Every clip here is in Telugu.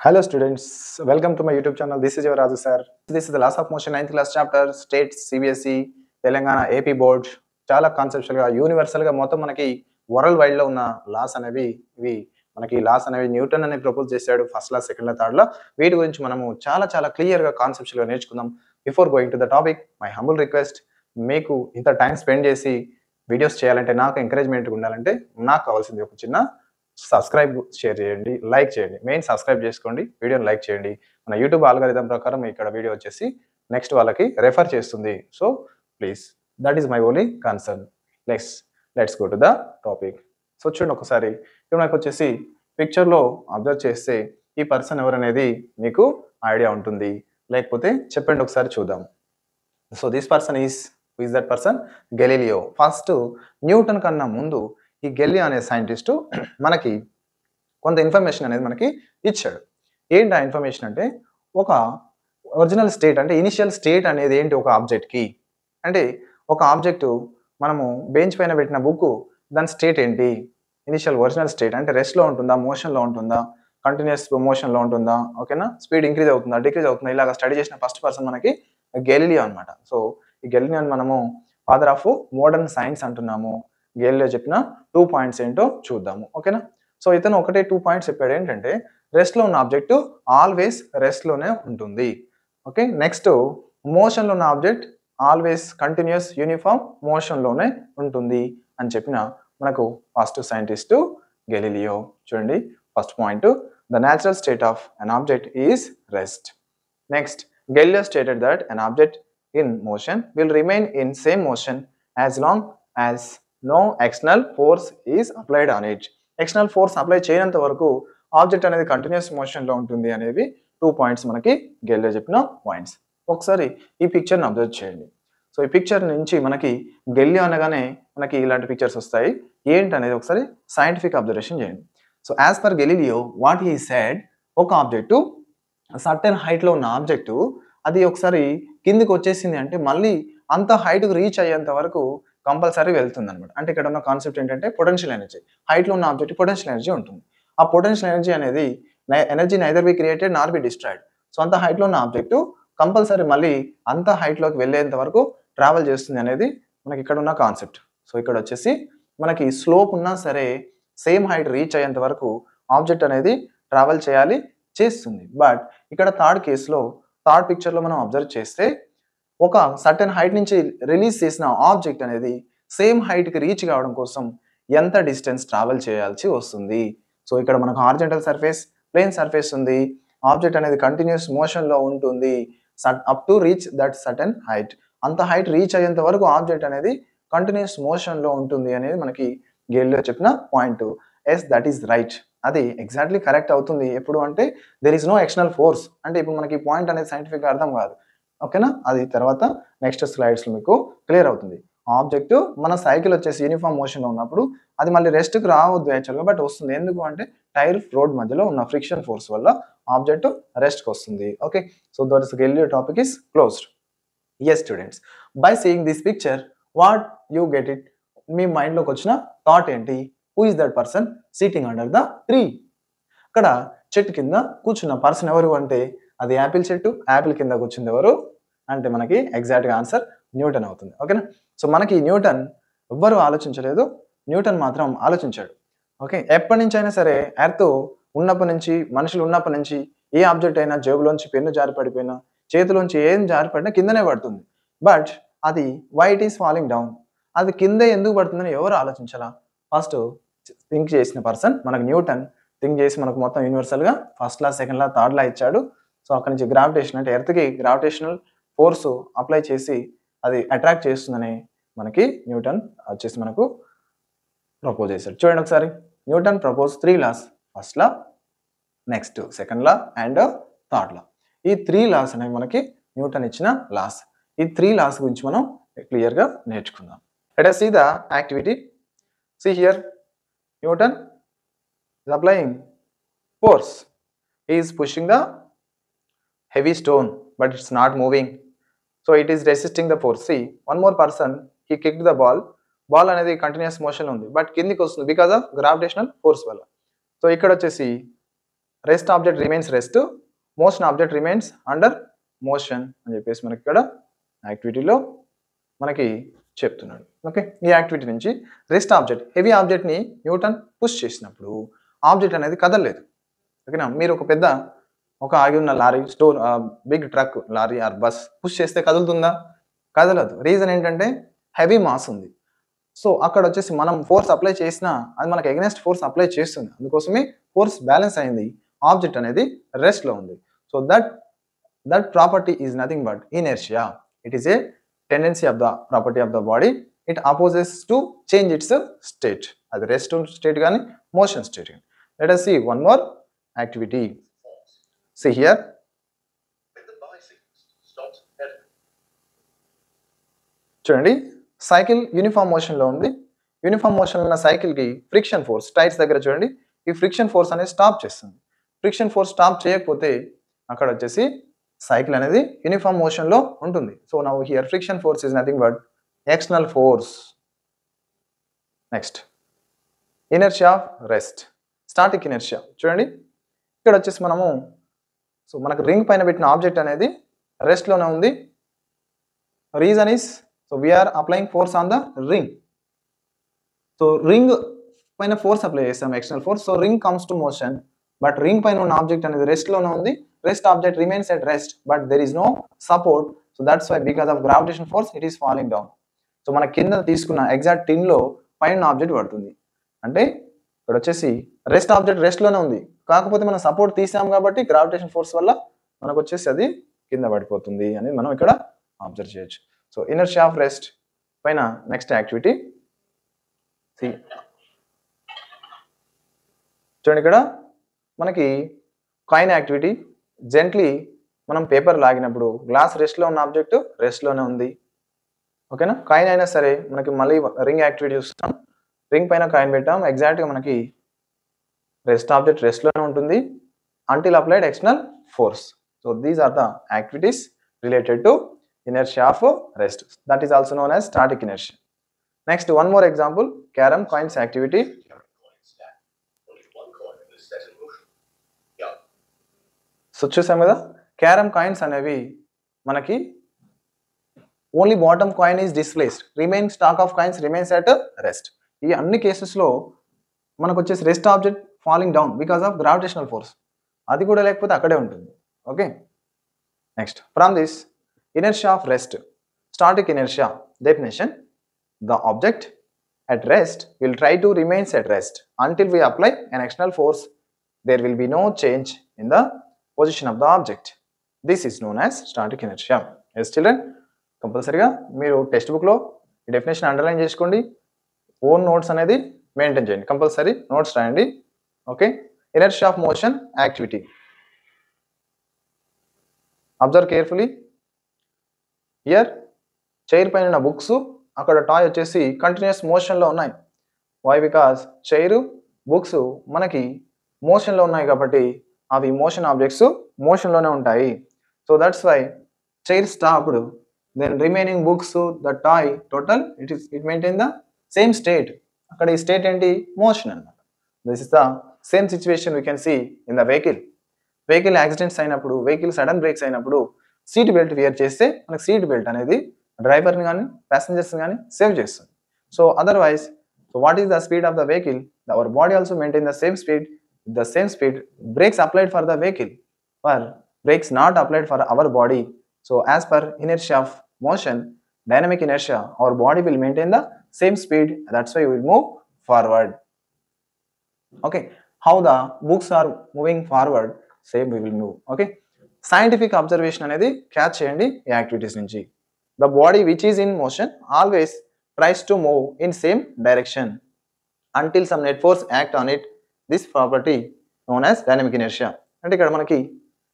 Hello students, welcome to my YouTube channel. This is your Raju sir. This is the Laws of Motion 9th class chapter, States, CBSE, Telangana, AP Board. చాలా కాన్సెప్చువల్ గా యూనివర్సల్ గా మొత్తం మనకి వరల్డ్ వైడ్ లో ఉన్న లాస్ అనేవి లాస్ అనేవి న్యూటన్ అనేది ప్రపోజ్ చేశాడు first law second law third లా. వీటి గురించి మనము చాలా క్లియర్ గా కాన్సెప్చువల్ గా నేర్చుకుందాం. Before going to the topic my humble request, మీకు ఇంత టైం స్పెండ్ చేసి వీడియోస్ చేయాలంటే, నాకు ఎంకరేజ్మెంట్ ఉండాలంటే నాకు కావాల్సింది ఒక చిన్న సబ్స్క్రైబ్, షేర్ చేయండి, లైక్ చేయండి. మెయిన్ సబ్స్క్రైబ్ చేసుకోండి, వీడియోని లైక్ చేయండి. మన యూట్యూబ్ ఆల్గరిథం ప్రకారం ఇక్కడ వీడియో వచ్చేసి నెక్స్ట్ వాళ్ళకి రెఫర్ చేస్తుంది. So please, that is my only concern. Let's go to the topic. So చూడండి ఒకసారి, ఇప్పుడు నాకు వచ్చేసి పిక్చర్లో అబ్జర్వ్ చేస్తే ఈ పర్సన్ ఎవరనేది మీకు ఐడియా ఉంటుంది, లేకపోతే చెప్పండి ఒకసారి చూద్దాం. So this person is that person? Galileo. First Newton కన్నా ముందు ఈ గెలీలియో అనే సైంటిస్టు మనకి కొంత ఇన్ఫర్మేషన్ అనేది మనకి ఇచ్చాడు. ఏంటి ఆ ఇన్ఫర్మేషన్ అంటే, ఒక ఒరిజినల్ స్టేట్ అంటే ఇనిషియల్ స్టేట్ అనేది ఏంటి ఒక ఆబ్జెక్ట్కి అంటే, ఒక ఆబ్జెక్టు మనము బెంచ్ పైన పెట్టిన బుక్, దాని స్టేట్ ఏంటి? ఇనిషియల్ ఒరిజినల్ స్టేట్ అంటే రెస్ట్లో ఉంటుందా, మోషన్లో ఉంటుందా, కంటిన్యూస్ మోషన్లో ఉంటుందా, ఓకేనా, స్పీడ్ ఇంక్రీజ్ అవుతుందా, డిక్రీజ్ అవుతుందా, ఇలాగ స్టడీ చేసిన ఫస్ట్ పర్సన్ మనకి గెలీలియో అనమాట. సో ఈ గెలీలియోని మనము ఫాదర్ ఆఫ్ మోడర్న్ సైన్స్ అంటున్నాము. గెలీలియో చెప్పిన 2 పాయింట్స్ ఏంటో చూద్దాము, ఓకేనా. సో ఇతను ఒకటే 2 పాయింట్స్ చెప్పాడు. ఏంటంటే, రెస్ట్లో ఉన్న ఆబ్జెక్ట్ ఆల్వేస్ రెస్ట్లోనే ఉంటుంది, ఓకే. నెక్స్ట్, మోషన్లో ఉన్న ఆబ్జెక్ట్ ఆల్వేస్ కంటిన్యూస్ యూనిఫామ్ మోషన్లోనే ఉంటుంది అని చెప్పిన మనకు ఫస్ట్ సైంటిస్టు గెలీలియో. చూడండి, first point, the natural state of an object is rest. Next, Galileo stated that an object in motion will remain in same motion as long as no external force is applied on it. External force apply చేయనంత వరకు ఆబ్జెక్ట్ అనేది కంటిన్యూస్ మోషన్లో ఉంటుంది అనేవి 2 పాయింట్స్ మనకి గెలీలియో చెప్పిన పాయింట్స్. ఒకసారి ఈ పిక్చర్ని అబ్జర్వ్ చేయండి. సో ఈ పిక్చర్ నుంచి మనకి గెలీలియో అనగానే మనకి ఇలాంటి పిక్చర్స్ వస్తాయి. ఏంటి అనేది ఒకసారి సైంటిఫిక్ అబ్జర్వేషన్ చేయండి. So as per Galileo what he said, ఒక ఆబ్జెక్టు సర్టెన్ హైట్లో ఉన్న ఆబ్జెక్టు అది ఒకసారి కిందికి వచ్చేసింది అంటే మళ్ళీ అంత హైట్కి రీచ్ అయ్యేంత వరకు కంపల్సరీ వెళ్తుంది అనమాట. అంటే ఇక్కడ ఉన్న కాన్సెప్ట్ ఏంటంటే పొటెన్షియల్ ఎనర్జీ. హైట్లో ఉన్న ఆబ్జెక్ట్ పొటెన్షియల్ ఎనర్జీ ఉంటుంది. ఆ పొటెన్షియల్ ఎనర్జీ అనేది energy neither be created Nar be destroyed. So అంత హైట్లో ఉన్న ఆబ్జెక్టు కంపల్సరీ మళ్ళీ అంత హైట్లోకి వెళ్ళేంత వరకు ట్రావెల్ చేస్తుంది అనేది మనకి ఇక్కడ ఉన్న కాన్సెప్ట్. సో ఇక్కడ వచ్చేసి మనకి స్లోప్ ఉన్నా సరే సేమ్ హైట్ రీచ్ అయ్యేంత వరకు ఆబ్జెక్ట్ అనేది ట్రావెల్ చేస్తుంది. బట్ ఇక్కడ థర్డ్ పిక్చర్లో మనం అబ్జర్వ్ చేస్తే, ఒక సర్టెన్ హైట్ నుంచి రిలీజ్ చేసిన ఆబ్జెక్ట్ అనేది సేమ్ హైట్కి రీచ్ కావడం కోసం ఎంత డిస్టెన్స్ ట్రావెల్ చేయాల్సి వస్తుంది. సో ఇక్కడ మనకు హారిజాంటల్ సర్ఫేస్, ప్లేన్ సర్ఫేస్ ఉంది. ఆబ్జెక్ట్ అనేది కంటిన్యూస్ మోషన్లో ఉంటుంది up to reach that certain height. అంత హైట్ రీచ్ అయ్యేంత వరకు ఆబ్జెక్ట్ అనేది కంటిన్యూస్ మోషన్లో ఉంటుంది అనేది మనకి గెలీలియో చెప్పిన point. Yes, that is right. అది ఎగ్జాక్ట్లీ కరెక్ట్ అవుతుంది. ఎప్పుడు అంటే, there is no external force. అంటే ఇప్పుడు మనకి పాయింట్ అనేది సైంటిఫిక్గా అర్థం కాదు, ఓకేనా. అది తర్వాత నెక్స్ట్ స్లైడ్స్లో మీకు క్లియర్ అవుతుంది. ఆబ్జెక్ట్ మన సైకిల్ వచ్చేసి యూనిఫామ్ మోషన్లో ఉన్నప్పుడు అది మళ్ళీ రెస్ట్కి రావద్దు యాక్చువల్గా, బట్ వస్తుంది. ఎందుకు అంటే టైర్ రోడ్ మధ్యలో ఉన్న ఫ్రిక్షన్ ఫోర్స్ వల్ల ఆబ్జెక్ట్ రెస్ట్కి వస్తుంది, okay. So that is Galileo topic is closed. Yes students, by seeing this picture what you get it? మీ మైండ్లోకి వచ్చిన థాట్ ఏంటి? Who is that person sitting under the tree? అక్కడ చెట్టు కింద కూర్చున్న పర్సన్ ఎవరు అంటే, అది యాపిల్ చెట్టు. యాపిల్ కింద కూర్చుంది ఎవరు అంటే మనకి ఎగ్జాక్ట్గా ఆన్సర్ న్యూటన్ అవుతుంది, ఓకేనా. సో మనకి న్యూటన్ ఎవ్వరూ ఆలోచించలేదు, న్యూటన్ మాత్రం ఆలోచించాడు, ఓకే. ఎప్పటి నుంచి అయినా సరే ఎర్త్ ఉన్నప్పటి నుంచి, మనుషులు ఉన్నప్పటి నుంచి ఏ ఆబ్జెక్ట్ అయినా జేబులోంచి పెన్ను జారి పడిపోయినా, చేతిలోంచి ఏం జారి పడినా కిందనే పడుతుంది. బట్ అది why it is falling down, అది కిందే ఎందుకు పడుతుందని ఎవరు ఆలోచించాలా? ఫస్ట్ థింక్ చేసిన పర్సన్ మనకు న్యూటన్. థింక్ చేసి మనకు మొత్తం యూనివర్సల్గా first law, second law, third law ఇచ్చాడు. సో అక్కడి నుంచి గ్రావిటేషన్ అంటే ఎర్త్కి గ్రావిటేషనల్ ఫోర్స్ అప్లై చేసి అది అట్రాక్ట్ చేస్తుందని మనకి న్యూటన్ వచ్చేసి మనకు ప్రపోజ్ చేశాడు. చూడండి ఒకసారి, Newton propose 3 laws. First law, next second law and third law. ఈ 3 లాస్ అనేవి మనకి న్యూటన్ ఇచ్చిన లాస్. ఈ 3 లాస్ గురించి మనం క్లియర్గా నేర్చుకుందాం. Let us see the activity. See here, Newton is applying force. He is pushing the heavy stone, but it's not moving. So it is resisting the force. See, one more person, he kicked the ball. Ball అనేది కంటిన్యూస్ మోషన్ ఉంది, బట్ కిందికి వస్తుంది బికాస్ ఆఫ్ గ్రావిటేషనల్ ఫోర్స్ వల్ల. సో ఇక్కడ వచ్చేసి rest object remains rest, motion object remains under motion అని చెప్పేసి మనకి ఇక్కడ యాక్టివిటీలో మనకి చెప్తున్నాడు. ఓకే, ఈ యాక్టివిటీ నుంచి రెస్ట్ ఆబ్జెక్ట్, హెవీ ఆబ్జెక్ట్ని న్యూటన్ పుష్ చేసినప్పుడు ఆబ్జెక్ట్ అనేది కదలలేదు. ఓకేనా, మీరు ఒక ఆగి ఉన్న lorry, big truck, lorry or bus push చేస్తే కదులుతుందా? కదలదు. రీజన్ ఏంటంటే హెవీ మాస్ ఉంది. సో అక్కడ వచ్చేసి మనం ఫోర్స్ అప్లై చేసినా అది మనకి ఎగనెస్ట్ ఫోర్స్ అప్లై చేస్తుంది. అందుకోసమే ఫోర్స్ బ్యాలెన్స్ అయింది, ఆబ్జెక్ట్ అనేది రెస్ట్లో ఉంది. So that property is nothing but inertia. It is a tendency of the property of the body. It opposes to change it's state, అది రెస్ట్ స్టేట్ కానీ మోషన్ స్టేట్ కానీ. Let us see one more activity. See here. చూడండి, సైకిల్ యూనిఫామ్ మోషన్లో ఉంది. యూనిఫామ్ మోషన్ ఉన్న సైకిల్కి ఫ్రిక్షన్ ఫోర్స్, టైర్స్ దగ్గర చూడండి, ఈ ఫ్రిక్షన్ ఫోర్స్ అనేది స్టాప్ చేస్తుంది. ఫ్రిక్షన్ ఫోర్స్ స్టాప్ చేయకపోతే అక్కడ వచ్చేసి సైకిల్ అనేది యూనిఫామ్ మోషన్లో ఉంటుంది. So now here friction force is nothing but external force. Next, inertia of rest, static inertia. చూడండి, ఇక్కడ వచ్చేసి మనకు రింగ్ పైన పెట్టిన ఆబ్జెక్ట్ అనేది రెస్ట్లోనే ఉంది. Reason is, so we're applying force on the ring. So ring పైన ఫోర్స్ అప్లై చేస్తాం, external force. So ring comes to motion, but ring పైన ఉన్న ఆబ్జెక్ట్ అనేది రెస్ట్లోనే ఉంది. Rest object remains at rest, but there is no support. So that's why because of gravitation force it is falling down. So మన కింద తీసుకున్న ఎగ్జాక్ట్ టిన్లో పైన ఆబ్జెక్ట్ పడుతుంది. అంటే ఇక్కడ వచ్చేసి రెస్ట్ ఆబ్జెక్ట్ రెస్ట్లోనే ఉంది, కాకపోతే మనం సపోర్ట్ తీసాం కాబట్టి గ్రావిటేషన్ ఫోర్స్ వల్ల మనకు వచ్చేసి అది కింద పడిపోతుంది అని మనం ఇక్కడ అబ్జర్వ్ చేయొచ్చు. సో ఇనర్షియా ఆఫ్ రెస్ట్ పైన నెక్స్ట్ యాక్టివిటీ చూడండి. ఇక్కడ మనకి కాయిన్ యాక్టివిటీ. జెంట్లీ మనం పేపర్ లాగినప్పుడు గ్లాస్ రెస్ట్లో ఉన్న ఆబ్జెక్ట్ రెస్ట్లోనే ఉంది. ఓకేనా, కాయిన్ అయినా సరే మనకి మళ్ళీ రింగ్ యాక్టివిటీ చూస్తాం. రింగ్ పైన కాయిన్ పెట్టాం, ఎగ్జాక్ట్గా మనకి రెస్ట్ ఆబ్జెక్ట్ రెస్ట్లోనే ఉంటుంది until applied external force. So these are the activities related to inertia of rest. That is also known as static inertia. Next, one more example, carom coins activity. So చూసాం కదా, carom coins అనేవి మనకి only bottom coin is displaced, remaining stock of coins remains at rest. ఈ అన్ని కేసెస్లో మనకు వచ్చేసి rest object falling down because of gravitational force, అది కూడా లేకపోతే అక్కడే ఉంటుంది. Okay, next, from this inertia of rest, static inertia definition: the object at rest will try to remains at rest until we apply an external force. There will be no change in the position of the object. This is known as static inertia. Yes children, కంపల్సరీగా మీరు టెక్స్ట్ బుక్లో ఈ డెఫినేషన్ అండర్లైన్ చేసుకోండి, ఓన్ నోట్స్ అనేది మెయింటైన్ చేయండి, కంపల్సరీ నోట్స్ రాయండి. Okay, inertia of motion activity. Observe carefully. Here chair పైన ఉన్న బుక్స్, అక్కడ టాయ్ వచ్చేసి కంటిన్యూస్ మోషన్లో ఉన్నాయి. వై? బికాస్ చైరు బుక్స్ మనకి మోషన్లో ఉన్నాయి కాబట్టి అవి మోషన్ ఆబ్జెక్ట్స్ మోషన్లోనే ఉంటాయి. So that's why chair stopped, then remaining books, the toy, total it maintain the same state. అక్కడ ఈ స్టేట్ ఏంటి? మోషన్ అన్నమాట. This is the same situation we can see in the vehicle accidents అయినప్పుడు, వెహికల్ సడన్ బ్రేక్స్ అయినప్పుడు సీట్ బెల్ట్ వేర్ చేస్తే మనకి సీట్ బెల్ట్ అనేది డ్రైవర్ని కానీ ప్యాసింజర్స్ని కానీ సేవ్ చేస్తుంది. So otherwise, so what is the speed of the vehicle, our body also maintain the same speed. Brakes applied for the vehicle, for brakes not applied for our body. So as per inertia of motion, dynamic inertia, our body will maintain the same speed. That's why we will move forward. Okay, how the books are moving forward, same we will move. Okay, scientific observation అనేది క్యాచ్ చేయండి ఈ యాక్టివిటీస్ నుంచి. The body which is in motion always tries to move in same direction until some net force act on it. This property known as dynamic inertia. అంటే ఇక్కడ మనకి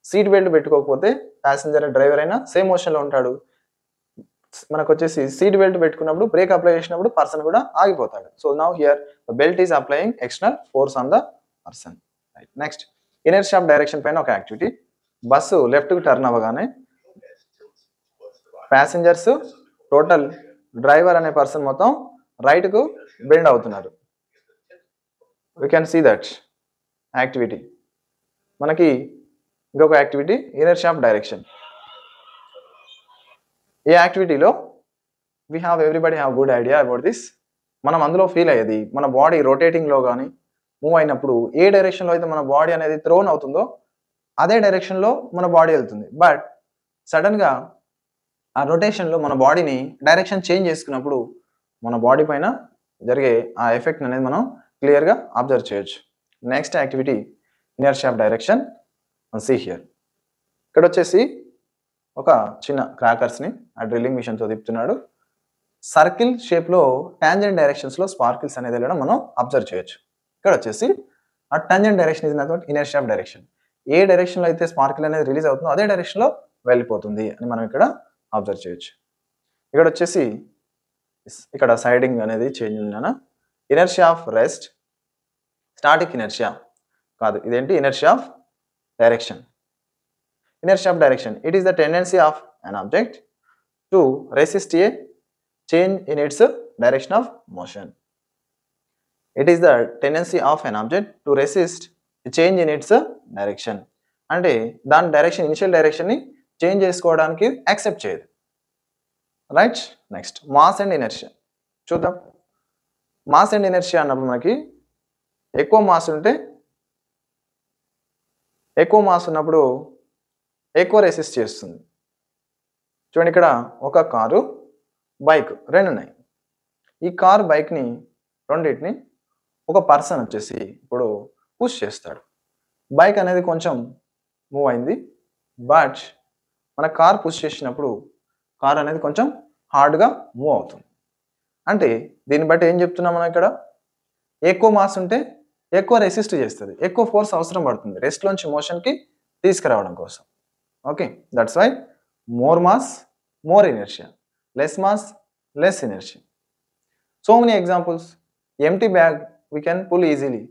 సీట్ బెల్ట్ పెట్టుకోకపోతే ప్యాసింజర్ డ్రైవర్ అయినా సేమ్ మోషన్లో ఉంటాడు. మనకు వచ్చేసి సీట్ బెల్ట్ పెట్టుకున్నప్పుడు బ్రేక్ అప్లై చేసినప్పుడు పర్సన్ కూడా ఆగిపోతాడు. So now here the belt is applying external force on the person. Right, next, inertia of direction పైన ఒక యాక్టివిటీ. బస్సు లెఫ్ట్కి టర్న్ అవ్వగానే ప్యాసింజర్స్, టోటల్ డ్రైవర్ అనే పర్సన్ మొత్తం రైట్కు బెండ్ అవుతున్నారు. We can see that activity. మనకి ఇంకొక యాక్టివిటీ ఇనర్షియా ఆఫ్ డైరెక్షన్. ఈ యాక్టివిటీలో everybody have good idea about this. మనం అందులో ఫీల్ అయ్యేది మన బాడీ రొటేటింగ్లో కానీ మూవ్ అయినప్పుడు ఏ డైరెక్షన్లో అయితే మన బాడీ అనేది థ్రోన్ అవుతుందో అదే డైరెక్షన్లో మన బాడీ వెళ్తుంది. బట్ సడన్గా ఆ రొటేషన్లో మన బాడీని డైరెక్షన్ చేంజ్ చేసుకున్నప్పుడు మన బాడీ పైన జరిగే ఆ ఎఫెక్ట్ అనేది మనం క్లియర్గా అబ్జర్వ్ చేయొచ్చు. Next activity inertia of direction. See here. ఇక్కడ వచ్చేసి ఒక చిన్న క్రాకర్స్ని ఆ డ్రిల్లింగ్ మిషన్తో తిప్పుతున్నాడు. సర్కిల్ షేప్లో టాంజెంట్ డైరెక్షన్స్లో స్పార్కిల్స్ అనేది వెళ్ళడం మనం అబ్జర్వ్ చేయొచ్చు. ఇక్కడ వచ్చేసి ఆ tangent direction is nothing but inertia of direction. ఏ డైరెక్షన్లో అయితే స్పార్కిల్ అనేది రిలీజ్ అవుతుందో అదే డైరెక్షన్లో వెళ్ళిపోతుంది అని మనం ఇక్కడ అబ్జర్వ్ చేయొచ్చు. ఇక్కడ వచ్చేసి ఇక్కడ సైడింగ్ అనేది చేంజ్ ఉందన్న. Inertia of rest, static inertia కాదు, ఇదేంటి inertia of direction. Inertia of direction. It is the tendency of an object to resist a change in its direction of motion. It is the tendency of an object to resist a change in its direction. అంటే దాని డైరెక్షన్ ఇనిషియల్ డైరెక్షన్ని చేంజ్ చేసుకోవడానికి యాక్సెప్ట్ చేయదు. Right. Next mass and inertia చూద్దాం. మాస్ అండ్ ఇనర్షియా అన్నప్పుడు మనకి ఎక్కువ మాస్ ఉన్నప్పుడు ఎక్కువ రెసిస్ట్ చేస్తుంది. చూడండి, ఇక్కడ ఒక కారు బైక్ రెండు ఉన్నాయి. ఈ కారు బైక్ని రెండింటిని ఒక పర్సన్ వచ్చేసి ఇప్పుడు పుష్ చేస్తాడు. బైక్ అనేది కొంచెం మూవ్ అయింది, బట్ మన కార్ పుష్ చేసినప్పుడు కార్ అనేది కొంచెం హార్డ్గా మూవ్ అవుతుంది. అంటే దీన్ని బట్టి ఏం చెప్తున్నాం మనం ఇక్కడ, ఎక్కువ మాస్ ఉంటే ఎక్కువ రెసిస్ట్ చేస్తుంది, ఎక్కువ ఫోర్స్ అవసరం పడుతుంది రెస్ట్లోంచి మోషన్కి తీసుకురావడం కోసం. Okay, that's why more mass, more inertia, less mass, less inertia. So many examples. Empty bag we can pull easily,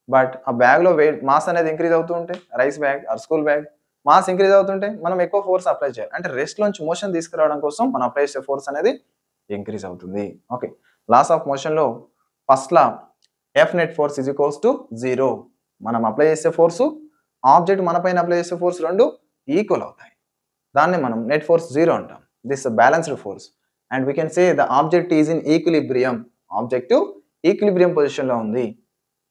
but a bag lo weight mass అనేది ఇంక్రీజ్ అవుతూ ఉంటే, rice bag are school bag mass increase అవుతుంటే మనం ఎక్కువ ఫోర్స్ అప్లై చేయాలి. అంటే రెస్ట్ లోంచి మోషన్ తీసుకురావడం కోసం మనం అప్లై చేసే ఫోర్స్ అనేది ఇంక్రీజ్ అవుతుంది. ఓకే, లాస్ ఆఫ్ మోషన్లో first law F net force is equals to 0. మనం అప్లై చేసే ఫోర్సు ఆబ్జెక్ట్ మన పైన అప్లై చేసే ఫోర్స్ రెండు ఈక్వల్ అవుతాయి. దాన్ని మనం నెట్ ఫోర్స్ 0 అంటాం. This balanced force and we can say the object is in equilibrium. Objective equilibrium పొజిషన్లో ఉంది.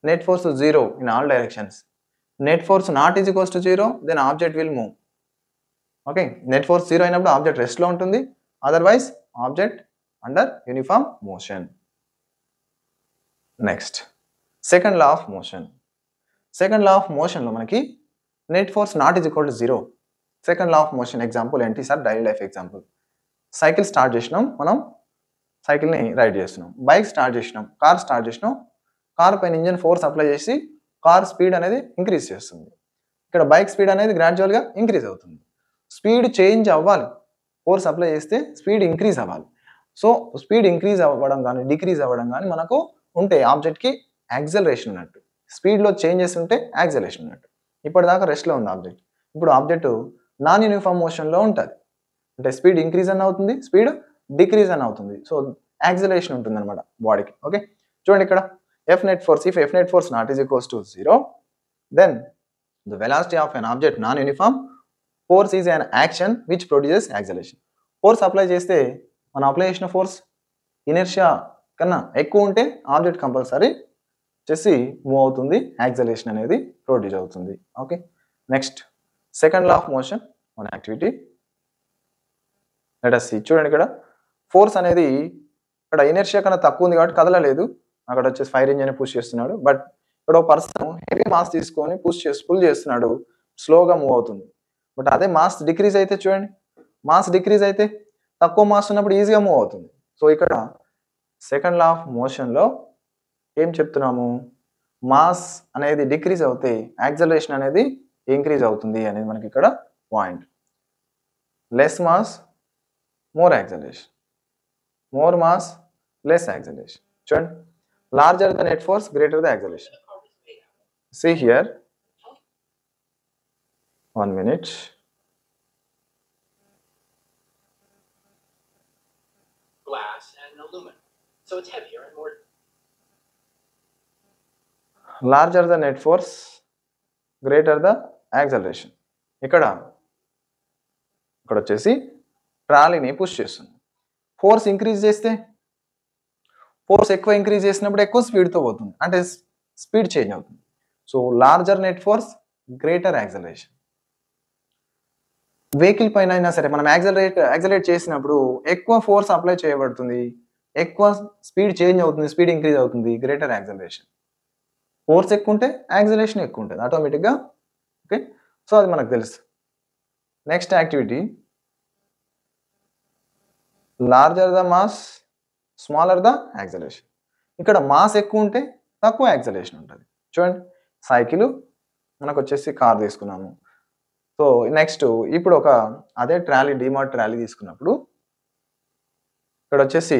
Net force 0 in all directions. Net force not is equals to 0, then object will move. Okay, net force 0 అయినప్పుడు ఆబ్జెక్ట్ రెస్ట్లో ఉంటుంది, otherwise object under uniform motion. Next second law of motion. Second law of మోషన్లో మనకి net force not is equal to 0. Second law of motion example ఏంటి sir? Daily life example. Cycle start చేసినాం, మనం సైకిల్ని రైడ్ చేస్తున్నాం. బైక్ స్టార్ట్ చేసినాం, కార్ స్టార్ట్ చేసినాం. కార్ పైన ఇంజన్ ఫోర్స్ అప్లై చేసి కార్ స్పీడ్ అనేది ఇంక్రీజ్ చేస్తుంది. ఇక్కడ బైక్ స్పీడ్ అనేది గ్రాడ్యువల్గా ఇంక్రీజ్ అవుతుంది. స్పీడ్ చేంజ్ అవ్వాలి, ఫోర్స్ అప్లై చేస్తే స్పీడ్ ఇంక్రీజ్ అవ్వాలి. సో స్పీడ్ ఇంక్రీజ్ అవ్వడం కానీ డిక్రీజ్ అవ్వడం కానీ మనకు ఉంటే ఆబ్జెక్ట్కి యాక్సలరేషన్ ఉన్నట్టు. స్పీడ్లో చేంజెస్ ఉంటే యాక్సలరేషన్ ఉన్నట్టు. ఇప్పటిదాకా రెస్ట్లో ఉంది ఆబ్జెక్ట్, ఇప్పుడు ఆబ్జెక్ట్ నాన్ యూనిఫామ్ మోషన్లో ఉంటుంది. అంటే స్పీడ్ ఇంక్రీజ్ అని అవుతుంది, స్పీడ్ డిక్రీజ్ అని అవుతుంది. సో యాక్సలరేషన్ ఉంటుంది అనమాట బాడీకి. ఓకే, చూడండి ఇక్కడ F net force, if F net force not is equals to 0, then the velocity of an object non uniform force is an action which produces acceleration. Force apply చేస్తే మనం అప్లై చేసిన ఫోర్స్ ఇనర్షియా కన్నా ఎక్కువ ఉంటే ఆబ్జెక్ట్ కంపల్సరీ చేసి మూవ్ అవుతుంది, యాక్సలరేషన్ అనేది ప్రొడ్యూస్ అవుతుంది. Okay, next second law of motion మన యాక్టివిటీ. Let us see. చూడండి, ఇక్కడ ఫోర్స్ అనేది ఇక్కడ ఇనర్షియా కన్నా తక్కువ ఉంది కాబట్టి కదలలేదు. అక్కడ వచ్చేసి ఫైర్ ఇంజిన్ పుష్ చేస్తున్నాడు, బట్ ఇక్కడ ఒక పర్సన్ హెవీ మాస్ తీసుకొని పుల్ చేస్తున్నాడు, స్లోగా మూవ్ అవుతుంది. బట్ అదే మాస్ డిక్రీజ్ అయితే చూడండి, మాస్ డిక్రీజ్ అయితే తక్కువ మాస్ ఉన్నప్పుడు ఈజీగా మూవ్ అవుతుంది. సో ఇక్కడ సెకండ్ లా ఆఫ్ మోషన్లో ఏం చెప్తున్నాము, మాస్ అనేది డిక్రీజ్ అవుతే యాక్సలరేషన్ అనేది ఇంక్రీజ్ అవుతుంది అనేది మనకి ఇక్కడ point. Less mass more acceleration, more mass less acceleration. చూడండి, larger the net force greater the acceleration. See here, 1 minute. Glass and aluminum, so it's heavier and more. Larger the net force, greater the acceleration. ఇక్కడ వచ్చేసి ట్రాలీని పుష్ చేస్తుంది. ఫోర్స్ ఇంక్రీజ్ చేస్తే, ఫోర్స్ ఎక్కువ ఇంక్రీజ్ చేసినప్పుడు ఎక్కువ స్పీడ్తో పోతుంది, అంటే స్పీడ్ చేంజ్ అవుతుంది. So larger net force, greater acceleration. Vehicle పైన అయినా సరే మనం యాక్సలరేట్ చేసినప్పుడు ఎక్కువ ఫోర్స్ అప్లై చేయబడుతుంది, ఎక్కువ స్పీడ్ చేంజ్ అవుతుంది, స్పీడ్ ఇంక్రీజ్ అవుతుంది, గ్రేటర్ యాక్సలరేషన్. ఫోర్స్ ఎక్కువ ఉంటే యాక్సలరేషన్ ఎక్కువ ఉంటుంది ఆటోమేటిక్గా. ఓకే, సో అది మనకు తెలుసు. Next activity, larger the mass, smaller the acceleration. ఇక్కడ మాస్ ఎక్కువ ఉంటే తక్కువ యాక్సలరేషన్ ఉంటుంది. చూడండి, సైకిల్ మనకు వచ్చేసి కార్ తీసుకున్నాము. సో నెక్స్ట్ ఇప్పుడు అదే ట్రాలీ, డిమార్ట్ ట్రాలీ తీసుకున్నప్పుడు ఇక్కడ వచ్చేసి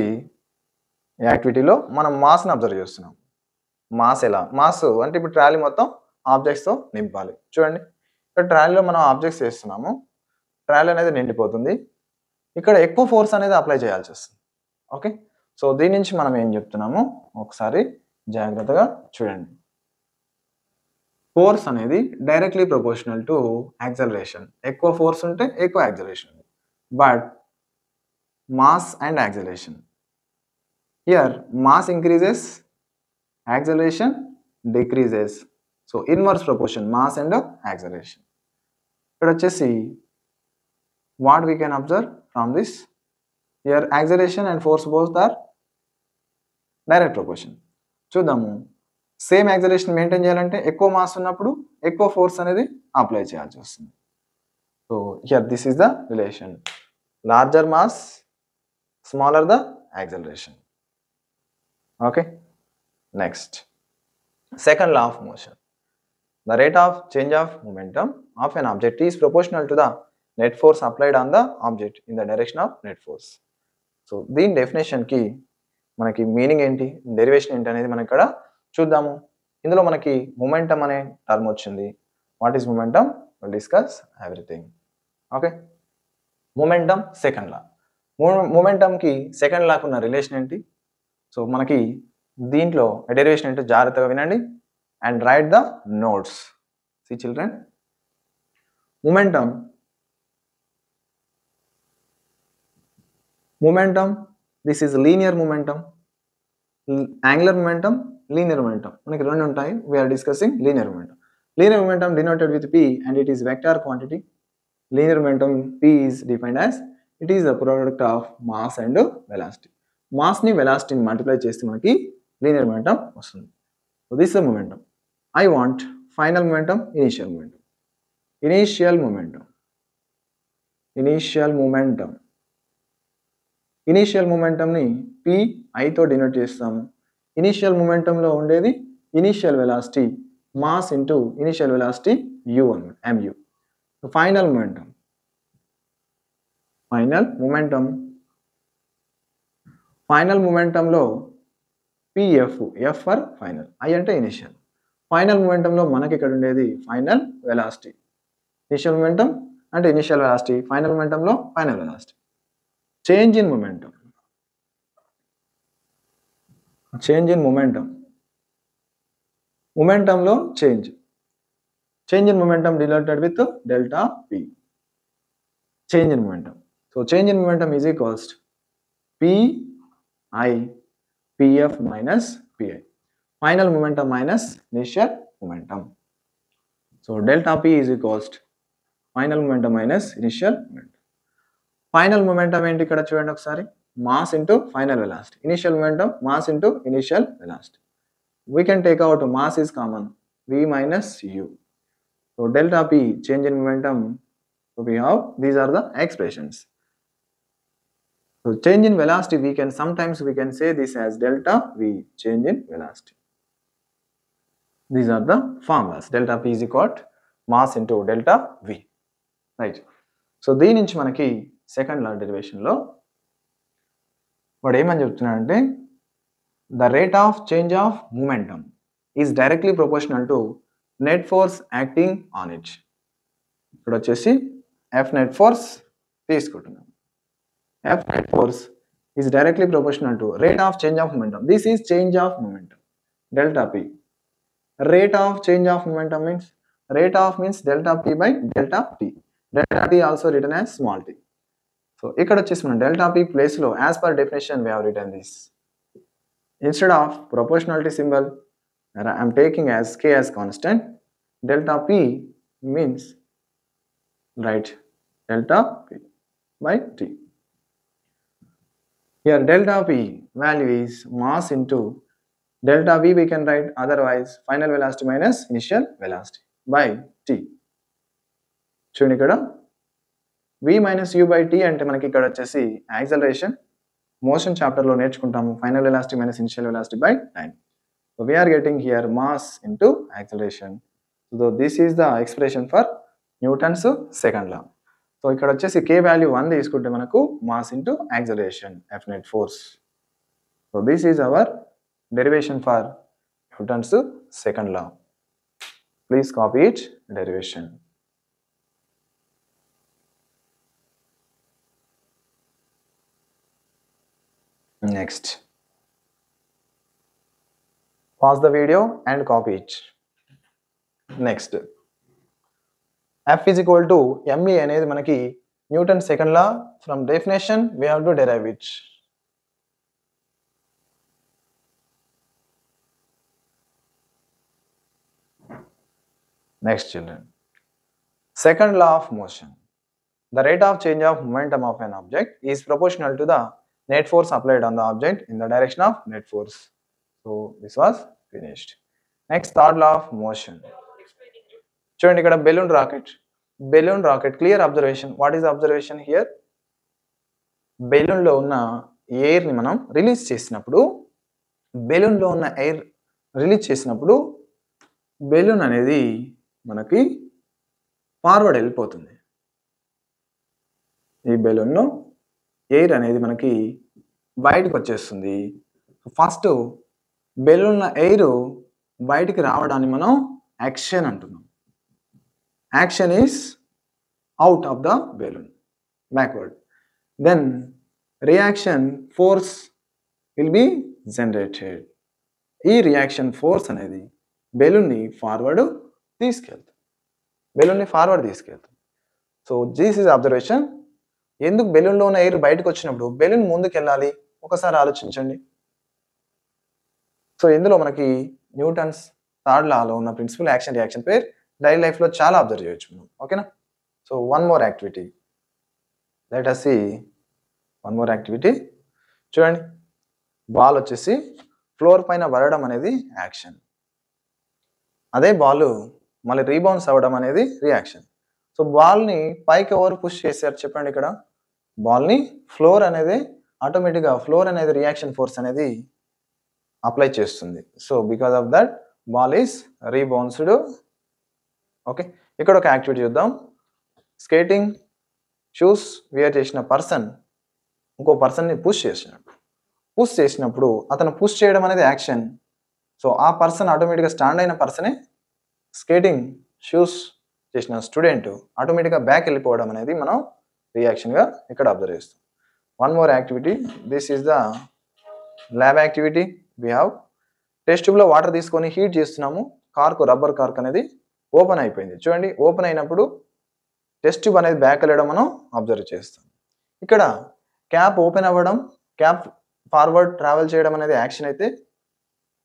యాక్టివిటీలో మనం మాస్ని అబ్జర్వ్ చేస్తున్నాం. మాస్ ఎలా, మాస్ అంటే ఇప్పుడు ట్రాలీ మొత్తం ఆబ్జెక్ట్స్తో నింపాలి. చూడండి, ఇక్కడ ట్రాలీలో మనం ఆబ్జెక్ట్స్ వేస్తున్నాము, ట్రాలీ అనేది నిండిపోతుంది. ఇక్కడ ఎక్కువ ఫోర్స్ అనేది అప్లై చేయాల్సి వస్తుంది. ఓకే, సో దీని నుంచి మనం ఏం చెప్తున్నాము ఒకసారి జాగ్రత్తగా చూడండి. ఫోర్స్ అనేది డైరెక్ట్లీ ప్రపోర్షనల్ టు యాక్సలరేషన్. ఎక్కువ ఫోర్స్ ఉంటే ఎక్కువ acceleration. But mass and acceleration, here mass increases, acceleration decreases. So inverse proportion mass and acceleration. ఇక్కడ వచ్చేసి what we can observe from this, here acceleration and force both are direct proportion. చూద్దాము, సేమ్ యాక్సలరేషన్ మెయింటైన్ చేయాలంటే ఎక్కువ మాస్ ఉన్నప్పుడు ఎక్కువ ఫోర్స్ అనేది అప్లై చేయాల్సి వస్తుంది. So here this is the relation, larger mass, smaller the acceleration. Okay, next second law of motion. The rate of change of momentum of an object is proportional to the net force applied on the object in the direction of net force. So దీని డెఫినేషన్కి మనకి మీనింగ్ ఏంటి, డెరివేషన్ ఏంటి అనేది మనం ఇక్కడ చూద్దాము. ఇందులో మనకి మొమెంటం అనే టర్మ్ వచ్చింది. What is momentum, will discuss everything. Okay, momentum second law. మొమెంటంకి సెకండ్ లాకు ఉన్న రిలేషన్ ఏంటి? సో మనకి దీంట్లో డెరివేషన్ ఏంటో జాగ్రత్తగా వినండి and right the notes. See children, momentum, this is linear momentum, angular momentum, linear momentum. మనకి రెండు ఉంటాయి. We are discussing linear momentum. Linear momentum denoted with P and it is vector quantity. Linear momentum P is defined as it is a product of mass and velocity. Mass ని velocity ని multiply చేస్తే మనకి linear momentum వస్తుంది. So this is the momentum. I want final momentum, initial momentum. Initial momentum ని Pi తో డినోట్ చేస్తాము. ఇనిషియల్ momentum లో ఉండేది initial velocity, mass into initial velocity u అన్నమాట, mu. ఫైనల్ మొమెంటంలో Pf, F for final, I అంటే ఇనిషియల్. ఫైనల్ మొమెంటంలో మనకి ఇక్కడ ఉండేది ఫైనల్ వెలాసిటీ. ఇనిషియల్ మొమెంటం అంటే ఇనిషియల్ వెలాసిటీ, ఫైనల్ మొమెంటంలో ఫైనల్ వెలాసిటీ. చేంజ్ ఇన్ మొమెంటంలో change in momentum denoted with delta P. Change in momentum. So change in momentum is equals Pi Pf minus Pi. Final momentum minus initial momentum. So delta P is equals to final momentum minus initial momentum. Final momentum ఏంటి ఇక్కడ చూడండి ఒకసారి, mass into final velocity. Initial momentum mass into initial velocity. We can take out mass is common, V minus U. So delta P change in momentum. So we have these are the expressions. So change in velocity we can say this as delta V, change in velocity. These are the formulas. Delta P is equal to mass into delta V. Right. So దీని నుంచి మనకి సెకండ్ లా డెరివేషన్ లో వాడు ఏమని చెప్తున్నాడంటే the rate of change of momentum is directly proportional to net force acting on it. ఇక్కడ వచ్చేసి F net force తీసుకుంటున్నాం. F net force is directly proportional to rate of change of momentum. This is change of momentum, delta P. Rate of change of momentum means rate of means delta p by delta t. Delta t also written as small t. So ఇక్కడ వచ్చేసి మనం delta p place లో as per definition we have written this. Instead of proportionality symbol, I am taking as k as constant. Delta p means right delta p by t. Here delta p value is mass into delta v we can write otherwise final velocity minus initial velocity by t. చూడండి ఇక్కడ v minus u by t అంటే మనకి ఇక్కడ వచ్చేసి యాక్సలరేషన్ మోషన్ చాప్టర్ లో నేర్చుకుంటాము final velocity minus initial velocity by time. So we are getting here mass into acceleration. So this is the expression for Newton's second law. So ఇక్కడ వచ్చేసి k వాల్యూ 1 తీసుకుంటే మనకు mass into acceleration F net force. So this is our derivation for Newton's second law. Please copy it, derivation. Next, pause the video and copy it. Next, F is equal to me అనేది మనకి Newton second law from definition we have to derive it. Next children, second law of motion. The rate of change of momentum of an object is proportional to the net force applied on the object in the direction of net force. So this was finished. Next, third law of motion. చూడండి ఇక్కడ balloon rocket clear observation. What is observation here? బెలూన్లో ఉన్న ఎయిర్ని మనం రిలీజ్ చేసినప్పుడు బెలూన్ అనేది మనకి ఫార్వర్డ్ వెళ్ళిపోతుంది. ఈ బెలూన్లో ఎయిర్ అనేది మనకి బయటకు వచ్చేస్తుంది. ఫస్ట్ బెలూన్ ఎయిర్ బయటికి రావడాన్ని మనం యాక్షన్ అంటున్నాం. Action is out of the balloon backward. Then reaction force will be generated. ఈ రియాక్షన్ ఫోర్స్ అనేది బెలూన్ని ఫార్వర్డ్ తీసుకెళ్తుంది. So this is observation. ఎందుకు బెలూన్లో ఉన్న ఎయిర్ బయటకు వచ్చినప్పుడు బెలూన్ ముందుకు వెళ్ళాలి ఒకసారి ఆలోచించండి. సో ఇందులో మనకి న్యూటన్స్ థర్డ్ లాలో ఉన్న ప్రిన్సిపల్ యాక్షన్ రియాక్షన్ పేర్ డైలీ లైఫ్లో చాలా అబ్జర్వ్ చేయొచ్చు మనం. ఓకేనా? So one more activity, let us see one more activity. చూడండి, బాల్ వచ్చేసి ఫ్లోర్ పైన పడడం అనేది యాక్షన్, అదే బాల్ మళ్ళీ రీబౌన్స్ అవ్వడం అనేది రియాక్షన్. సో బాల్ని పైకి ఎవరు పుష్ చేశారు చెప్పండి? ఇక్కడ బాల్ని ఫ్లోర్ అనేది ఆటోమేటిక్గా రియాక్షన్ ఫోర్స్ అనేది అప్లై చేస్తుంది. So because of that ball is rebounced. Okay, ఇక్కడ ఒక యాక్టివిటీ చూద్దాం. స్కేటింగ్ షూస్ వేర్ చేసిన పర్సన్ ఇంకో పర్సన్ని పుష్ చేసినప్పుడు అతను పుష్ చేయడం అనేది యాక్షన్. సో ఆ పర్సన్ ఆటోమేటిక్గా స్టాండ్ అయిన పర్సనే స్కేటింగ్ షూస్ చేసిన స్టూడెంట్ ఆటోమేటిక్గా బ్యాక్ వెళ్ళిపోవడం అనేది మనం రియాక్షన్గా ఇక్కడ అబ్జర్వ్ చేస్తాం. One more activity, this is the lab activity. We have test ట్యూబ్లో వాటర్ తీసుకొని హీట్ చేస్తున్నాము. రబ్బర్ కార్క్ అనేది ఓపెన్ అయిపోయింది. చూడండి, ఓపెన్ అయినప్పుడు టెస్ట్ ట్యూబ్ అనేది బ్యాక్ వెళ్ళడం మనం అబ్జర్వ్ చేస్తాం. ఇక్కడ క్యాప్ ఓపెన్ అవ్వడం, క్యాప్ ఫార్వర్డ్ ట్రావెల్ చేయడం అనేది యాక్షన్ అయితే,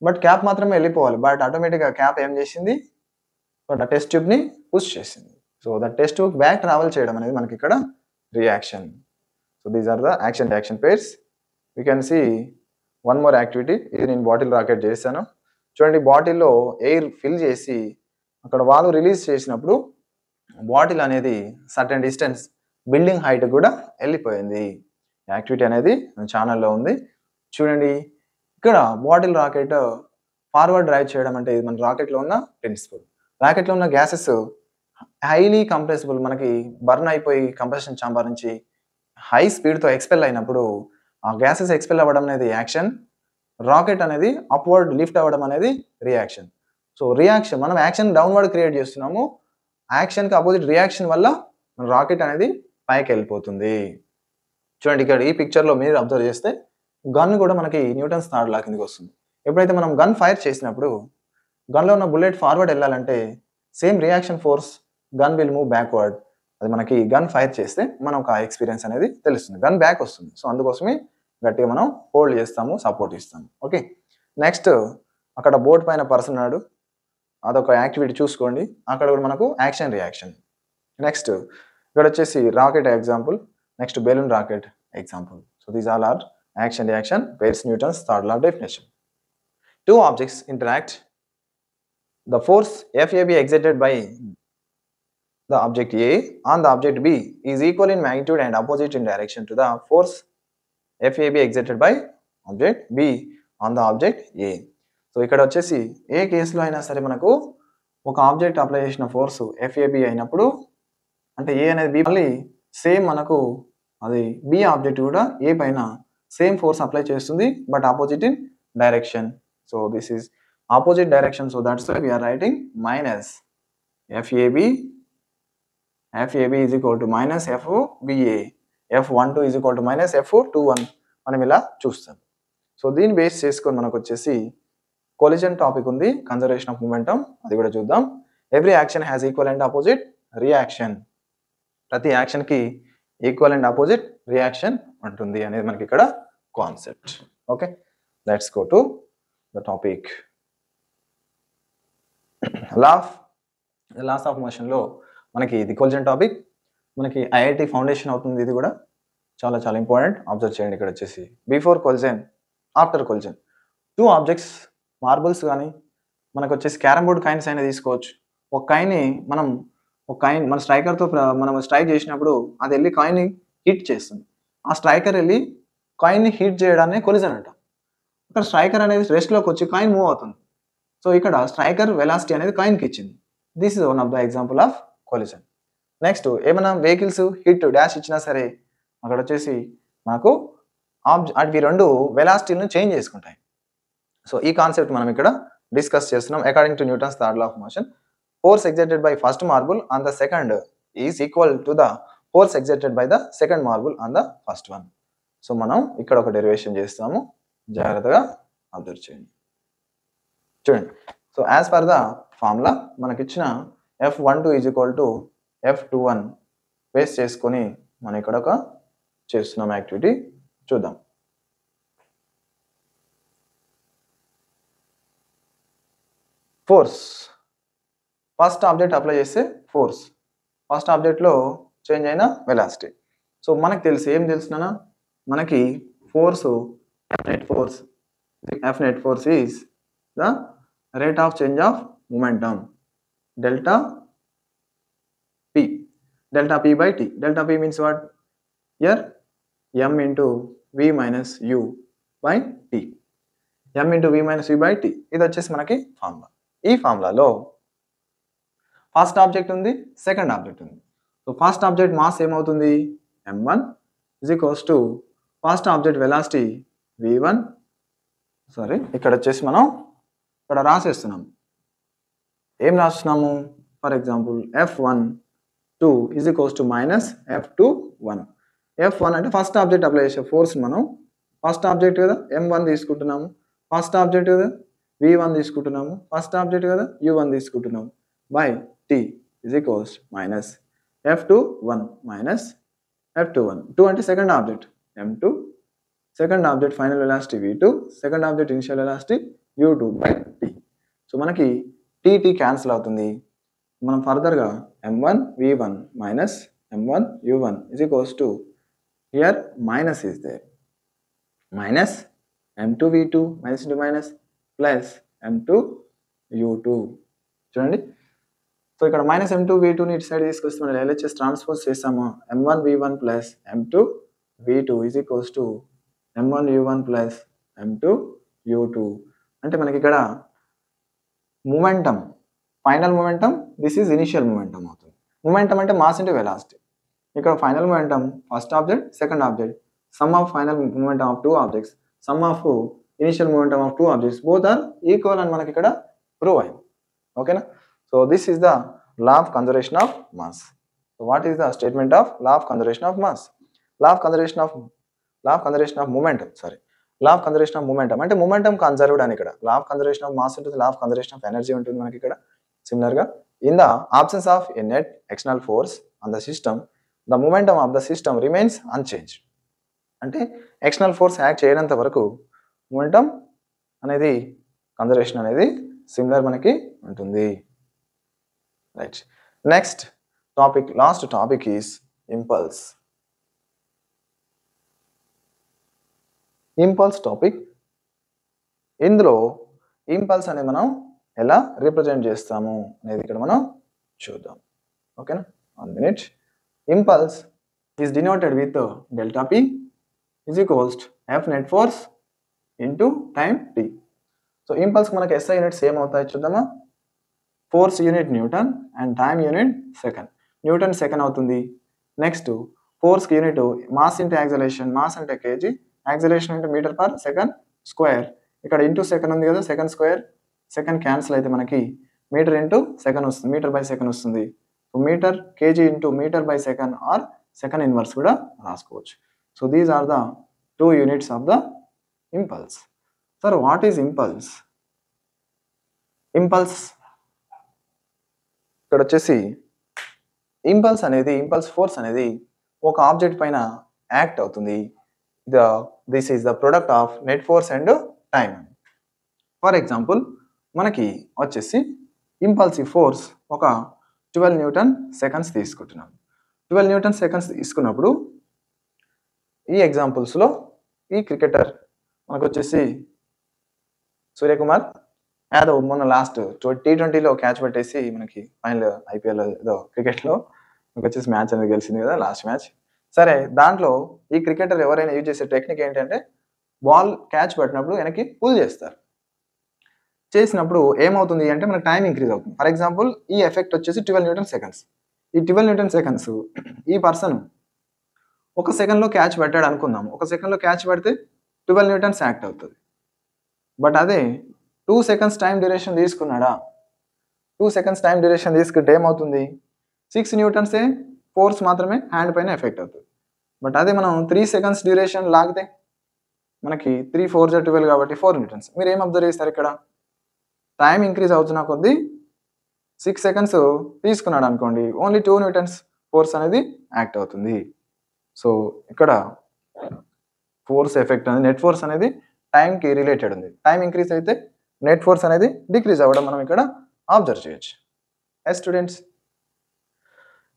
బట్ క్యాప్ మాత్రమే వెళ్ళిపోవాలి. బట్ ఆటోమేటిక్గా క్యాప్ ఏం చేసింది? బట్ ఆ టెస్ట్ ట్యూబ్ని పుష్ చేసింది. So the test tube back travel చేయడం అనేది మనకి ఇక్కడ reaction. So these are the action reaction pairs. We can see one more activity. ఇది నేను బాటిల్ రాకెట్ చేశాను. చూడండి, బాటిల్లో ఎయిర్ ఫిల్ చేసి అక్కడ వాల్వ్ రిలీజ్ చేసినప్పుడు బాటిల్ అనేది సర్టెన్ డిస్టెన్స్ బిల్డింగ్ హైట్ కూడా వెళ్ళిపోయింది. యాక్టివిటీ అనేది ఛానల్లో ఉంది. చూడండి, ఇక్కడ బాటిల్ రాకెట్ ఫార్వర్డ్ డ్రైవ్ చేయడం అంటే ఇది మన రాకెట్లో ఉన్న ప్రిన్సిపల్. రాకెట్లో ఉన్న గ్యాసెస్ హైలీ కంప్రెసిబుల్, మనకి బర్న్ అయిపోయి కంప్రెషన్ ఛాంబర్ నుంచి హై స్పీడ్తో ఎక్స్పెల్ అయినప్పుడు ఆ గ్యాసెస్ ఎక్స్పెల్ అవ్వడం అనేది యాక్షన్. రాకెట్ అనేది అప్వర్డ్ లిఫ్ట్ అవ్వడం అనేది రియాక్షన్. సో రియాక్షన్, మనం యాక్షన్ డౌన్వర్డ్ క్రియేట్ చేస్తున్నాము. యాక్షన్కి అపోజిట్ రియాక్షన్ వల్ల మన రాకెట్ అనేది పైకి వెళ్ళిపోతుంది. చూడండి, ఇక్కడ ఈ పిక్చర్లో మీరు అబ్జర్వ్ చేస్తే గన్ కూడా మనకి న్యూటన్స్ థర్డ్ లా కిందకి వస్తుంది. ఎప్పుడైతే మనం గన్ ఫైర్ చేసినప్పుడు గన్లో ఉన్న బుల్లెట్ ఫార్వర్డ్ వెళ్ళాలంటే same reaction force gun will move backward. అది మనకి గన్ ఫైర్ చేస్తే మనం ఒక ఎక్స్పీరియన్స్ అనేది తెలుస్తుంది, గన్ బ్యాక్ వస్తుంది. సో అందుకోసమే గట్టిగా మనం హోల్డ్ చేస్తాము, సపోర్ట్ ఇస్తాము. ఓకే, నెక్స్ట్ అక్కడ బోర్డ్ పైన పర్సన్ ఉన్నాడు, అదొక యాక్టివిటీ చూసుకోండి. అక్కడ కూడా మనకు యాక్షన్ రియాక్షన్. నెక్స్ట్ ఇక్కడ వచ్చేసి rocket example, next balloon rocket example. So these all are action reaction, Peirce Newton's third law definition. Two objects interact. The force FAB exerted by the object A on the object B is equal in magnitude and opposite in direction to the force FAB exerted by object B on the object A. So ఇక్కడ వచ్చేసి ఏ కేసులో అయినా సరే మనకు ఒక ఆబ్జెక్ట్ అప్లై చేసిన ఫోర్స్ FAB అయినప్పుడు, అంటే ఏ అనేది B మళ్ళీ సేమ్ మనకు అది B ఆబ్జెక్ట్ కూడా ఏ పైన సేమ్ ఫోర్స్ అప్లై చేస్తుంది, but opposite in direction. So this is opposite direction. So that's why we're writing minus FAB is equal to minus FBA, F12 is equal to minus F21 మనం ఇలా చూస్తాం. సో దీన్ని బేస్ చేసుకొని మనకు వచ్చేసి కొలిజన్ టాపిక్ ఉంది, కన్జర్వేషన్ ఆఫ్ మొమెంటం, అది కూడా చూద్దాం. Every action has equal and opposite reaction. ప్రతి యాక్షన్కి ఈక్వల్ అండ్ ఆపోజిట్ రియాక్షన్ ఉంటుంది అనేది మనకి ఇక్కడ concept. Okay, let's go to the topic. Laws of మోషన్లో మనకి ఇది కొలిజన్ టాపిక్, మనకి IIT ఫౌండేషన్ అవుతుంది. ఇది కూడా చాలా చాలా ఇంపార్టెంట్, అబ్జర్వ్ చేయండి. ఇక్కడ వచ్చేసి before collision, after collision. Two objects, marbles కానీ మనకు వచ్చేసి క్యారమ్ బోర్డ్ కాయిన్స్ అయినా తీసుకోవచ్చు. ఒక కాయిన్ని మన స్ట్రైకర్తో మనం స్ట్రైక్ చేసినప్పుడు అది వెళ్ళి కాయిన్ని హిట్ చేస్తుంది. ఆ స్ట్రైకర్ వెళ్ళి కాయిన్ని హిట్ చేయడాన్ని కొలిజన్ అంట. ఇక్కడ స్ట్రైకర్ అనేది రెస్ట్లోకి వచ్చి కాయిన్ మూవ్ అవుతుంది. సో ఇక్కడ స్ట్రైకర్ వెలాసిటీ అనేది కాయిన్కి ఇచ్చింది. This is one of the example of collision. Next ఏమైనా వెహికల్స్ హిట్ డాష్ ఇచ్చినా సరే అక్కడ వచ్చేసి మనకు అవి రెండు వెలాసిటీలను చేంజ్ చేసుకుంటాయి. సో ఈ కాన్సెప్ట్ మనం ఇక్కడ డిస్కస్ చేస్తున్నాం. According to Newton's third law of motion, force exerted by first marble on the second is equal to the force exerted by the second marble on the first one. So మనం ఇక్కడ ఒక డెరివేషన్ చేస్తాము, జాగ్రత్తగా అబ్జర్వ్ చేయండి. చూడండి, so as per the formula మనకిచ్చిన F12 is equal to F21 base చేసుకొని మనం ఇక్కడ ఒక చేస్తున్నాం యాక్టివిటీ, చూద్దాం. ఫోర్స్, ఫస్ట్ ఆబ్జెక్ట్ అప్లై చేస్తే ఫోర్స్, ఫస్ట్ ఆబ్జెక్ట్లో చేంజ్ అయిన వెలాసిటీ. సో మనకు తెలుసు, ఏం తెలుసునా మనకి force F net force is the rate of change of momentum delta P by T. Delta P means what? Here M into V minus U by T. M into V minus U by T. ఇది వచ్చేసి మనకి ఫార్ములా. ఈ ఫార్ములాలో ఫస్ట్ ఆబ్జెక్ట్ ఉంది, సెకండ్ ఆబ్జెక్ట్ ఉంది. సో ఫస్ట్ ఆబ్జెక్ట్ మాస్ ఏమవుతుంది? M1 is equals to first object velocity V1. Sorry, ఇక్కడ వచ్చేసి మనం ఇక్కడ రాసేస్తున్నాం. ఏం రాస్తున్నాము? For example F12 is equals to minus F21. F1 అంటే ఫస్ట్ ఆబ్జెక్ట్ అప్లై చేసే ఫోర్స్. మనం ఫస్ట్ ఆబ్జెక్ట్ కదా M1 తీసుకుంటున్నాము, ఫస్ట్ ఆబ్జెక్ట్ కదా V1 తీసుకుంటున్నాము, ఫస్ట్ ఆబ్జెక్ట్ కదా U1 తీసుకుంటున్నాము, by T is equals minus F21 minus F21. 2 అంటే second object M2, second object final velocity V2, second object initial velocity U2 by T. So మనకి T క్యాన్సిల్ అవుతుంది. మనం ఫర్దర్గా M1 V1 minus M1 U1 is equals to, here minus is there, minus M2 V2 minus into minus plus M2 U2. చూడండి, సో ఇక్కడ మైనస్ M2 V2ని ఇటు సైడ్ తీసుకొస్తే మనం LHS ట్రాన్స్పోజ్ చేస్తాము. M1 V1 plus M2 V2 is equals to M1 U1 plus M2 U2. అంటే మనకి ఇక్కడ momentum, final momentum, this is initial momentum అవుతుంది. మొమెంటం అంటే మాస్ ఇంటూ వెలాసిటీ. ఇక్కడ final momentum first object, second object, sum of final momentum of two objects, sum of initial momentum of two objects, both are equal అని మనకి ఇక్కడ ప్రూవ్ అయింది. ఓకేనా? So this is the law of conservation of mass. So what is the statement of law of conservation of mass? Law of conservation of momentum, sorry, law of conservation of momentum అంటే మొమెంటం కన్జర్వ్డ్ అని ఇక్కడ. Law of conservation of mass ఉంటుంది, law of conservation of energy ఉంటుంది మనకి ఇక్కడ. సిమిలర్గా In the absence of a net external force on the system, the momentum of the system remains unchanged. అంటే ఎక్స్టర్నల్ ఫోర్స్ యాక్ట్ చేయనంత వరకు మొమెంటం అనేది కన్జర్వేషన్ అనేది సిమిలర్ మనకి ఉంటుంది. Right, next topic, last topic is impulse. Impulse topic. ఇందులో ఇంపల్స్ అనేది మనం ఎలా రిప్రజెంట్ చేస్తాము అనేది ఇక్కడ మనం చూద్దాం. ఓకేనా, 1 minute. Impulse is denoted with delta P is equals to F net force into time T. So impulse మనకి ఎస్ఐ యూనిట్స్ ఏమవుతాయి చూద్దామా. Force unit newton and time unit second. Newton second అవుతుంది. నెక్స్ట్ ఫోర్స్కి unit mass into acceleration, mass అంటే కేజీ, యాక్సలేషన్ అంటే మీటర్ పర్ సెకండ్ స్క్వేర్. ఇక్కడ ఇంటూ సెకండ్ ఉంది కదా, సెకండ్ స్క్వేర్, సెకండ్ క్యాన్సిల్ అయితే మనకి మీటర్ ఇంటూ సెకండ్ వస్తుంది, మీటర్ బై సెకండ్ వస్తుంది. Metre KG into metre by second or second inverse కూడా రాసుకోవచ్చు. So these are the 2 units of the impulse. Sir what is impulse? Impulse ఇక్కడ వచ్చేసి ఇంపల్స్ అనేది, ఇంపల్స్ ఫోర్స్ అనేది ఒక ఆబ్జెక్ట్ పైన యాక్ట్ అవుతుంది. This is the product of net force and time. For example మనకి వచ్చేసి ఇంపల్సివ్ ఫోర్స్ ఒక 12 న్యూటన్ సెకండ్స్ తీసుకుంటున్నాం. 12 న్యూటన్ సెకండ్స్ తీసుకున్నప్పుడు ఈ ఎగ్జాంపుల్స్లో ఈ క్రికెటర్ మనకు వచ్చేసి సూర్యకుమార్ యాదవ్ మొన్న లాస్ట్ T20లో క్యాచ్ పట్టేసి మనకి ఫైనల్ IPL ఏదో క్రికెట్లో మనకు వచ్చేసి మ్యాచ్ అనేది గెలిచింది కదా, లాస్ట్ మ్యాచ్. సరే, దాంట్లో ఈ క్రికెటర్ ఎవరైనా యూజ్ చేసే టెక్నిక్ ఏంటంటే బాల్ క్యాచ్ పట్టినప్పుడు వెనక్కి పుల్ చేస్తారు. చేసినప్పుడు ఏమవుతుంది అంటే మనకు టైం ఇంక్రీజ్ అవుతుంది. ఫర్ ఎగ్జాంపుల్ ఈ ఎఫెక్ట్ వచ్చేసి 12 న్యూటన్ సెకండ్స్. ఈ 12 న్యూటన్ సెకండ్స్ ఈ పర్సన్ ఒక సెకండ్లో క్యాచ్ పట్టాడు అనుకుందాం. ఒక సెకండ్లో క్యాచ్ పడితే 12 న్యూటన్స్ యాక్ట్ అవుతుంది. బట్ అదే 2 seconds టైం డ్యూరేషన్ తీసుకున్నాడా, 2 seconds టైం డ్యూరేషన్ తీసుకుంటే ఏమవుతుంది, 6 న్యూటన్సే ఫోర్స్ మాత్రమే హ్యాండ్ పైన ఎఫెక్ట్ అవుతుంది. బట్ అదే మనం 3 seconds డ్యూరేషన్ లాగితే మనకి 3 4 12 కాబట్టి 4 న్యూటన్స్. మీరు ఏం అబ్జర్వ్ చేస్తారు, ఇక్కడ టైం ఇంక్రీజ్ అవుతున్న కొద్దీ 6 seconds తీసుకున్నాడు అనుకోండి, ఓన్లీ 2 న్యూటన్స్ ఫోర్స్ అనేది యాక్ట్ అవుతుంది. సో ఇక్కడ ఫోర్స్ ఎఫెక్ట్ అనేది, నెట్ ఫోర్స్ అనేది టైంకి రిలేటెడ్ ఉంది. టైం ఇంక్రీజ్ అయితే నెట్ ఫోర్స్ అనేది డిక్రీజ్ అవ్వడం మనం ఇక్కడ అబ్జర్వ్ చేయొచ్చు. ఎస్ స్టూడెంట్స్,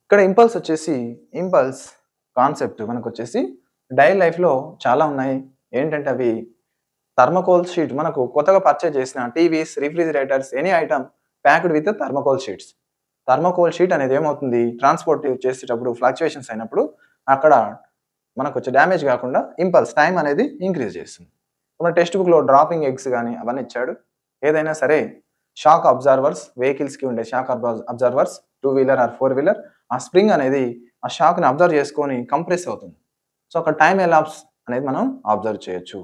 ఇక్కడ ఇంపల్స్ వచ్చేసి, ఇంపల్స్ కాన్సెప్ట్ మనకు వచ్చేసి డైలీ లైఫ్లో చాలా ఉన్నాయి. ఏంటంటే అవి థర్మకోల్ షీట్, మనకు కొత్తగా పర్చేజ్ చేసిన TVs, refrigerators, any item packed with thermocol sheets. Thermocol sheet అనేది ఏమవుతుంది, ట్రాన్స్పోర్ట్ చేసేటప్పుడు ఫ్లక్చుయేషన్స్ అయినప్పుడు అక్కడ మనకు వచ్చే డ్యామేజ్ కాకుండా ఇంపల్స్ టైం అనేది ఇంక్రీజ్ చేస్తుంది. మన టెక్స్ట్ బుక్లో డ్రాపింగ్ ఎగ్స్ కానీ అవన్నీ ఇచ్చాడు. ఏదైనా సరే షాక్ అబ్జర్వర్స్, వెహికల్స్కి ఉండే shock absorbers, 2 wheeler are 4 wheeler, ఆ స్ప్రింగ్ అనేది ఆ షాక్ని అబ్జర్వ్ చేసుకొని కంప్రెస్ అవుతుంది. సో అక్కడ టైం ఎలాప్స్ అనేది మనం అబ్జర్వ్ చేయొచ్చు.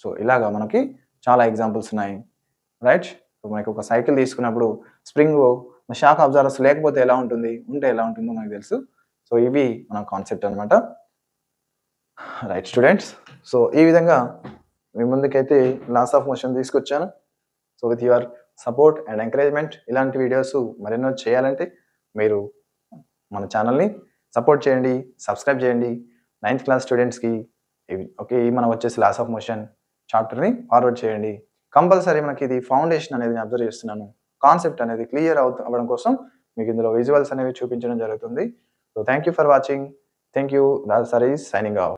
సో ఇలాగా మనకి చాలా ఎగ్జాంపుల్స్ ఉన్నాయి. రైట్, మనకి ఒక సైకిల్ తీసుకున్నప్పుడు స్ప్రింగ్ షాక్ అబ్జర్వర్స్ లేకపోతే ఎలా ఉంటుంది, ఉంటే ఎలా ఉంటుందో మనకు తెలుసు. సో ఇవి మన కాన్సెప్ట్ అనమాట. రైట్ స్టూడెంట్స్, సో ఈ విధంగా మీ ముందుకైతే లాస్ ఆఫ్ మోషన్ తీసుకొచ్చాను. So with your support and encouragement ఇలాంటి వీడియోస్ మరెన్నో చేయాలంటే మీరు మన ఛానల్ని సపోర్ట్ చేయండి, సబ్స్క్రైబ్ చేయండి. 9th క్లాస్ స్టూడెంట్స్కి ఓకే, మనం వచ్చేసి లాస్ ఆఫ్ మోషన్ చాప్టర్ని ఫార్వర్డ్ చేయండి. కంపల్సరీ మనకి ఇది ఫౌండేషన్ అనేది అబ్జర్వ్ చేస్తున్నాను. కాన్సెప్ట్ అనేది క్లియర్ అవ్వడం కోసం మీకు ఇందులో విజువల్స్ అనేవి చూపించడం జరుగుతుంది. So thank you for watching. Thank you. Raju sir is signing off.